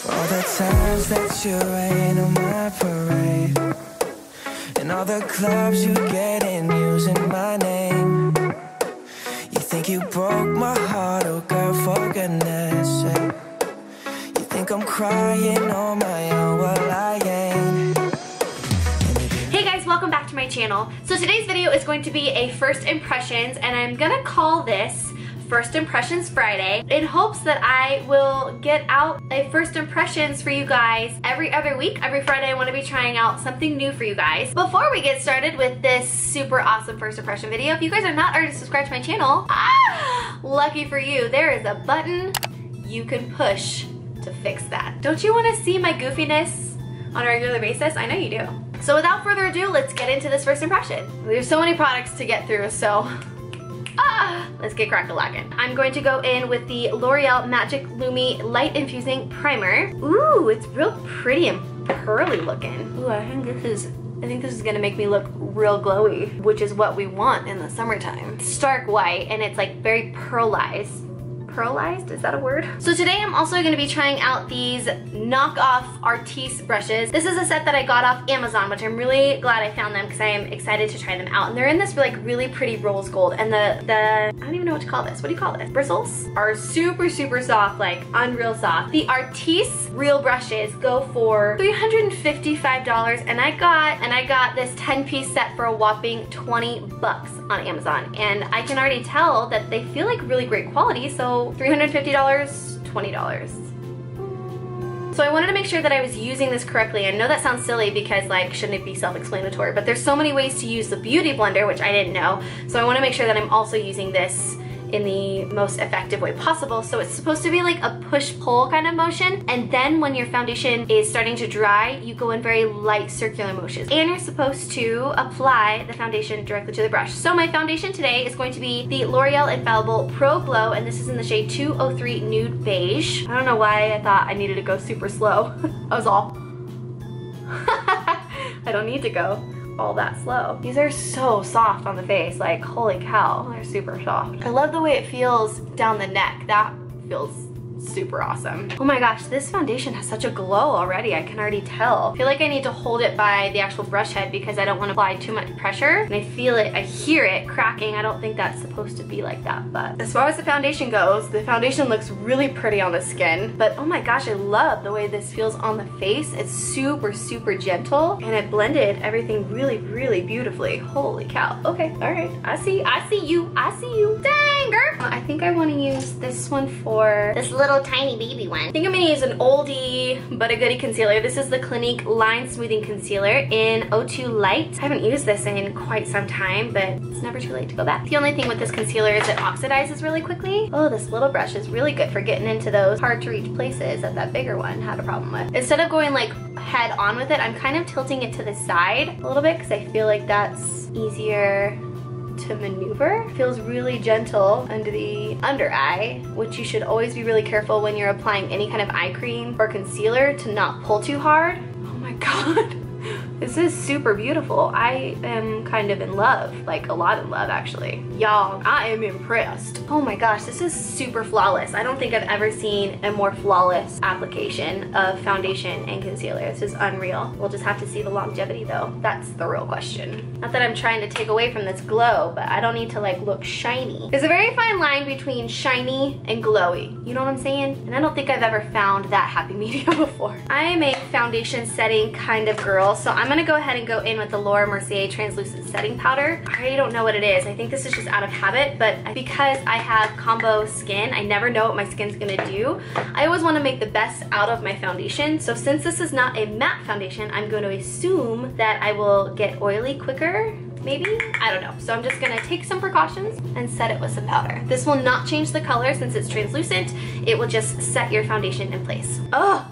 All the times that you rain on my parade, and all the clubs you get in using my name. You think you broke my heart, oh girl, for goodness sake. You think I'm crying on my own, well I ain't. Hey guys, welcome back to my channel. So today's video is going to be a first impressions, and I'm gonna call this First Impressions Friday in hopes that I will get out a first impressions for you guys every other week. Every Friday I want to be trying out something new for you guys. Before we get started with this super awesome first impression video, if you guys are not already subscribed to my channel, lucky for you, there is a button you can push to fix that. Don't you want to see my goofiness on a regular basis? I know you do. So without further ado, let's get into this first impression. There's so many products to get through, so let's get crack-a-lackin'. I'm going to go in with the L'Oreal Magic Lumi Light Infusing Primer. Ooh, it's real pretty and pearly looking. Ooh, I think this is gonna make me look real glowy, which is what we want in the summertime. Stark white, and it's like very pearlized. Pearlized, is that a word? So today I'm also gonna be trying out these knockoff Artis brushes. This is a set that I got off Amazon, which I'm really glad I found them because I am excited to try them out. And they're in this like really pretty rose gold, and the I don't even know what to call this. What do you call this? Bristles are super, super soft, like unreal soft. The Artis real brushes go for $355, and I got this 10-piece set for a whopping 20 bucks on Amazon. And I can already tell that they feel like really great quality, so $350, $20. So I wanted to make sure that I was using this correctly. I know that sounds silly because like, shouldn't it be self-explanatory? But there's so many ways to use the Beauty Blender, which I didn't know. So I want to make sure that I'm also using this in the most effective way possible. So it's supposed to be like a push-pull kind of motion, and then when your foundation is starting to dry, you go in very light circular motions, and you're supposed to apply the foundation directly to the brush. So my foundation today is going to be the L'Oreal Infallible Pro Glow, and this is in the shade 203 Nude Beige. I don't know why I thought I needed to go super slow. That was all. I don't need to go all that slow. These are so soft on the face, like holy cow, they're super soft. I love the way it feels down the neck. That feels super awesome. Oh my gosh, this foundation has such a glow already. I can already tell. I feel like I need to hold it by the actual brush head because I don't want to apply too much pressure. And I feel it, I hear it cracking. I don't think that's supposed to be like that, but as far as the foundation goes, the foundation looks really pretty on the skin. But oh my gosh, I love the way this feels on the face. It's super, super gentle, and it blended everything really, really beautifully. Holy cow. Okay, all right. I see you. Dang, girl. I think I want to use this one for this little tiny baby one. I think I'm gonna use an oldie but a goodie concealer. This is the Clinique Line Smoothing Concealer in 02 Light. I haven't used this in quite some time, but it's never too late to go back. The only thing with this concealer is it oxidizes really quickly. Oh, this little brush is really good for getting into those hard to reach places that that bigger one had a problem with. Instead of going like head on with it, I'm kind of tilting it to the side a little bit because I feel like that's easier to maneuver. Feels really gentle under the under eye, which you should always be really careful when you're applying any kind of eye cream or concealer to not pull too hard. Oh my god. This is super beautiful. I am kind of in love, like a lot in love actually. Y'all, I am impressed. Oh my gosh, this is super flawless. I don't think I've ever seen a more flawless application of foundation and concealer. This is unreal. We'll just have to see the longevity though. That's the real question. Not that I'm trying to take away from this glow, but I don't need to like look shiny. There's a very fine line between shiny and glowy. You know what I'm saying? And I don't think I've ever found that happy medium before. I am a foundation setting kind of girl, so I'm gonna go ahead and go in with the Laura Mercier Translucent Setting Powder. I don't know what it is. I think this is just out of habit, but because I have combo skin, I never know what my skin's gonna do. I always wanna make the best out of my foundation, so since this is not a matte foundation, I'm going to assume that I will get oily quicker, maybe? I don't know. So I'm just gonna take some precautions and set it with some powder. This will not change the color since it's translucent. It will just set your foundation in place. Oh,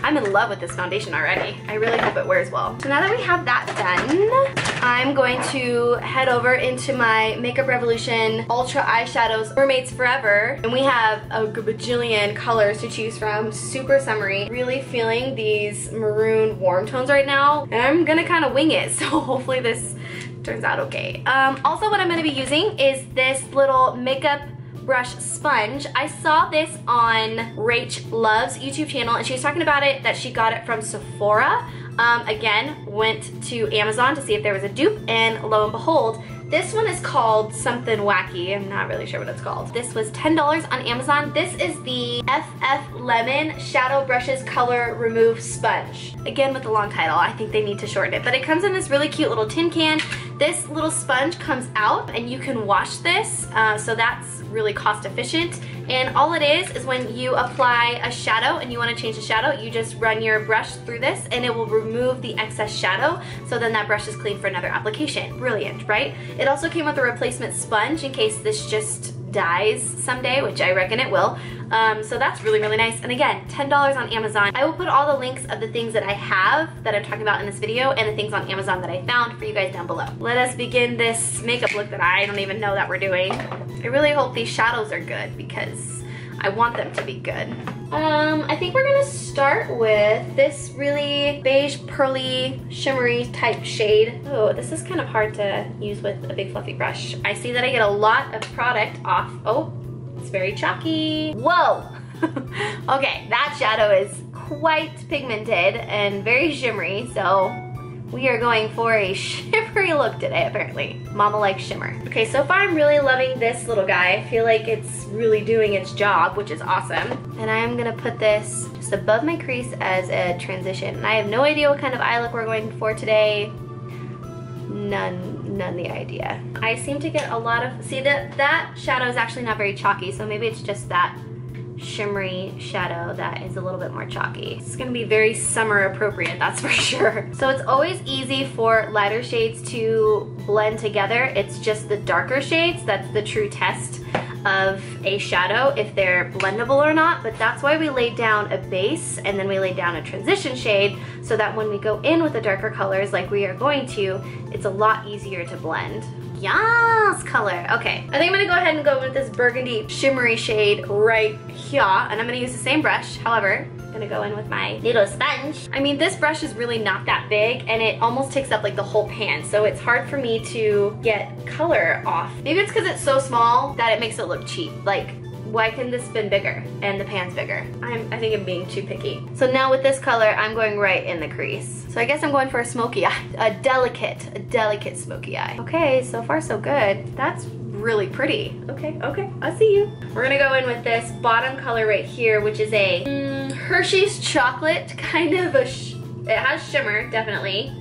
I'm in love with this foundation already. I really hope it wears well. So now that we have that done, I'm going to head over into my Makeup Revolution Ultra Eyeshadows Mermaids Forever. And we have a bajillion colors to choose from, super summery. Really feeling these maroon warm tones right now. And I'm gonna kind of wing it, so hopefully this turns out okay. Also what I'm gonna be using is this little makeup brush sponge. I saw this on Rach Love's YouTube channel, and she was talking about it, that she got it from Sephora. Again, went to Amazon to see if there was a dupe, and lo and behold, this one is called something wacky. I'm not really sure what it's called. This was $10 on Amazon. This is the FF Lemon Shadow Brushes Color Remove Sponge. Again, with the long title, I think they need to shorten it, but it comes in this really cute little tin can. This little sponge comes out and you can wash this, so that's really cost efficient. And all it is when you apply a shadow and you want to change the shadow, you just run your brush through this and it will remove the excess shadow, so then that brush is clean for another application. Brilliant, right? It also came with a replacement sponge in case this just dies someday, which I reckon it will. So that's really, really nice. And again, $10 on Amazon. I will put all the links of the things that I have that I'm talking about in this video and the things on Amazon that I found for you guys down below. Let us begin this makeup look that I don't even know that we're doing. I really hope these shadows are good because I want them to be good. I think we're gonna start with this really beige, pearly, shimmery type shade. Oh, this is kind of hard to use with a big fluffy brush. I see that I get a lot of product off. Oh, it's very chalky. Whoa! Okay, that shadow is quite pigmented and very shimmery, so we are going for a shimmery look today, apparently. Mama likes shimmer. Okay, so far I'm really loving this little guy. I feel like it's really doing its job, which is awesome. And I'm gonna put this just above my crease as a transition. And I have no idea what kind of eye look we're going for today. None the idea. I seem to get a lot of, see that shadow is actually not very chalky, so maybe it's just that shimmery shadow that is a little bit more chalky. It's gonna be very summer appropriate, that's for sure. So it's always easy for lighter shades to blend together. It's just the darker shades that's the true test of a shadow, if they're blendable or not. But that's why we laid down a base and then we laid down a transition shade, so that when we go in with the darker colors like we are going to, it's a lot easier to blend. Yes, color. Okay, I think I'm gonna go ahead and go with this burgundy shimmery shade right here, and I'm gonna use the same brush. However, I'm gonna go in with my little sponge. I mean, this brush is really not that big, and it almost takes up like the whole pan, so it's hard for me to get color off. Maybe it's because it's so small that it makes it look cheap. Like, why can this been bigger and the pan's bigger? I think I'm being too picky. So now with this color, I'm going right in the crease. So I guess I'm going for a smoky eye, a delicate smoky eye. Okay, so far so good. That's really pretty. Okay, I see you. We're gonna go in with this bottom color right here, which is a Hershey's chocolate, kind of it has shimmer, definitely.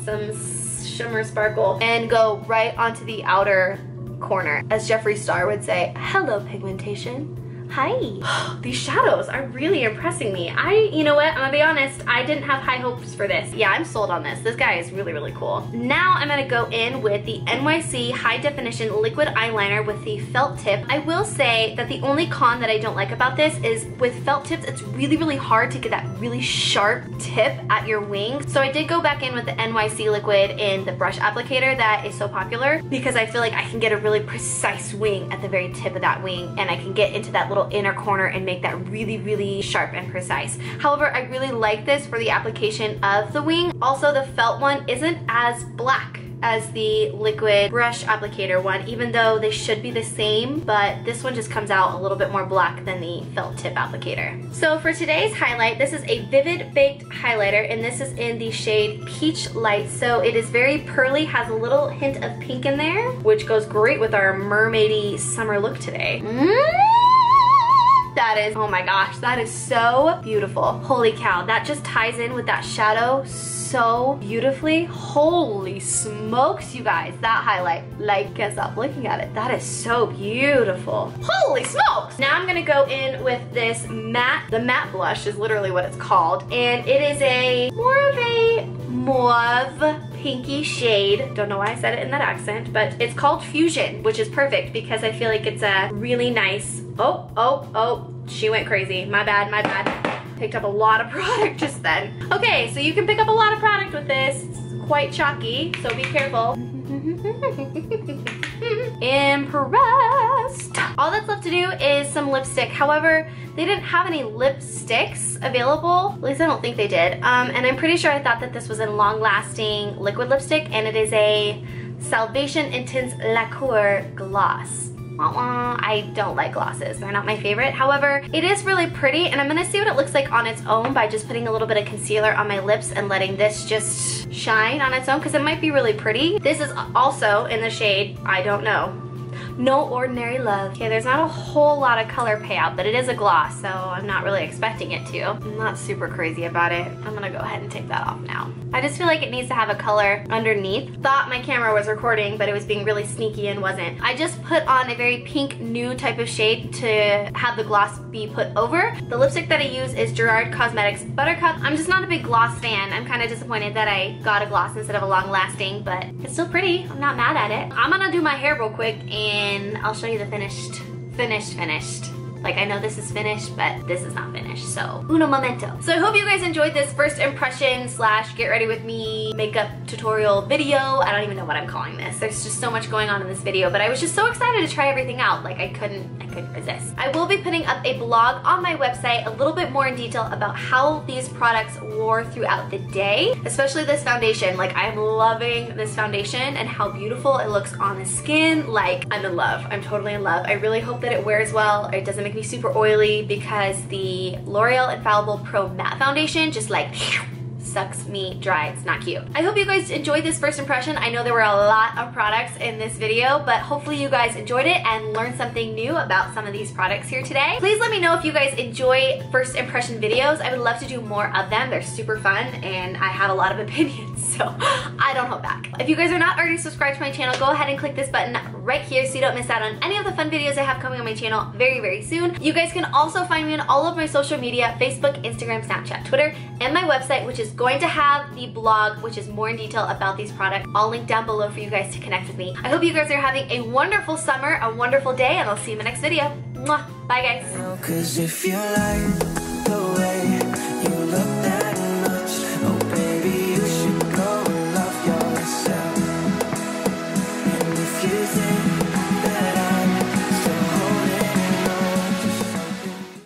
Some shimmer sparkle. And go right onto the outer corner. As Jeffree Star would say, hello pigmentation. Hi. These shadows are really impressing me. You know what, I'm gonna be honest, I didn't have high hopes for this. Yeah, I'm sold on this. This guy is really, really cool. Now I'm gonna go in with the NYC High Definition Liquid Eyeliner with the felt tip. I will say that the only con that I don't like about this is with felt tips, it's really, really hard to get that really sharp tip at your wing. So I did go back in with the NYC liquid in the brush applicator that is so popular, because I feel like I can get a really precise wing at the very tip of that wing, and I can get into that little inner corner and make that really, really sharp and precise. However, I really like this for the application of the wing. Also, the felt one isn't as black as the liquid brush applicator one, even though they should be the same, but this one just comes out a little bit more black than the felt tip applicator. So for today's highlight, this is a Vivid Baked highlighter, and this is in the shade Peach Light. So it is very pearly, has a little hint of pink in there, which goes great with our mermaidy summer look today. That is, oh my gosh, that is so beautiful. Holy cow, that just ties in with that shadow so beautifully. Holy smokes, you guys, that highlight, like, can't stop looking at it. That is so beautiful. Holy smokes! Now I'm gonna go in with this matte, the matte blush is literally what it's called, and it is a more of a mauve pinky shade. Don't know why I said it in that accent, but it's called Fusion, which is perfect because I feel like it's a really nice, oh, she went crazy. My bad. Picked up a lot of product just then. Okay, so you can pick up a lot of product with this. It's quite chalky, so be careful. Impressed. All that's left to do is some lipstick. However, they didn't have any lipsticks available. At least I don't think they did. And I'm pretty sure I thought that this was a long-lasting liquid lipstick, and it is a Salvation Intense Lacquer Gloss. I don't like glosses. They're not my favorite. However, it is really pretty, and I'm gonna see what it looks like on its own by just putting a little bit of concealer on my lips and letting this just shine on its own, because it might be really pretty. This is also in the shade, I don't know, No Ordinary Love. Okay, there's not a whole lot of color payout, but it is a gloss, so I'm not really expecting it to. I'm not super crazy about it. I'm gonna go ahead and take that off now. I just feel like it needs to have a color underneath. Thought my camera was recording, but it was being really sneaky and wasn't. I just put on a very pink nude type of shade to have the gloss be put over. The lipstick that I use is Gerard Cosmetics Buttercup. I'm just not a big gloss fan. I'm kind of disappointed that I got a gloss instead of a long lasting, but it's still pretty. I'm not mad at it. I'm gonna do my hair real quick and I'll show you the finished. Like, I know this is finished, but this is not finished, so uno momento. So I hope you guys enjoyed this first impression slash get ready with me makeup tutorial video. I don't even know what I'm calling this. There's just so much going on in this video, but I was just so excited to try everything out. Like, I couldn't resist. I will be putting up a blog on my website a little bit more in detail about how these products wore throughout the day, especially this foundation. Like, I'm loving this foundation and how beautiful it looks on the skin. Like, I'm in love. I'm totally in love. I really hope that it wears well. It doesn't make me super oily, because the L'Oreal Infallible Pro Matte Foundation just like sucks me dry. It's not cute. I hope you guys enjoyed this first impression. I know there were a lot of products in this video, but hopefully you guys enjoyed it and learned something new about some of these products here today. Please let me know if you guys enjoy first impression videos. I would love to do more of them. They're super fun and I have a lot of opinions, so I don't hold back. If you guys are not already subscribed to my channel, go ahead and click this button right here so you don't miss out on any of the fun videos I have coming on my channel very, very soon. You guys can also find me on all of my social media, Facebook, Instagram, Snapchat, Twitter, and my website, which is going to have the blog, which is more in detail about these products, all linked down below for you guys to connect with me. I hope you guys are having a wonderful summer, a wonderful day, and I'll see you in my next video. Mwah. Bye, guys. 'Cause if you like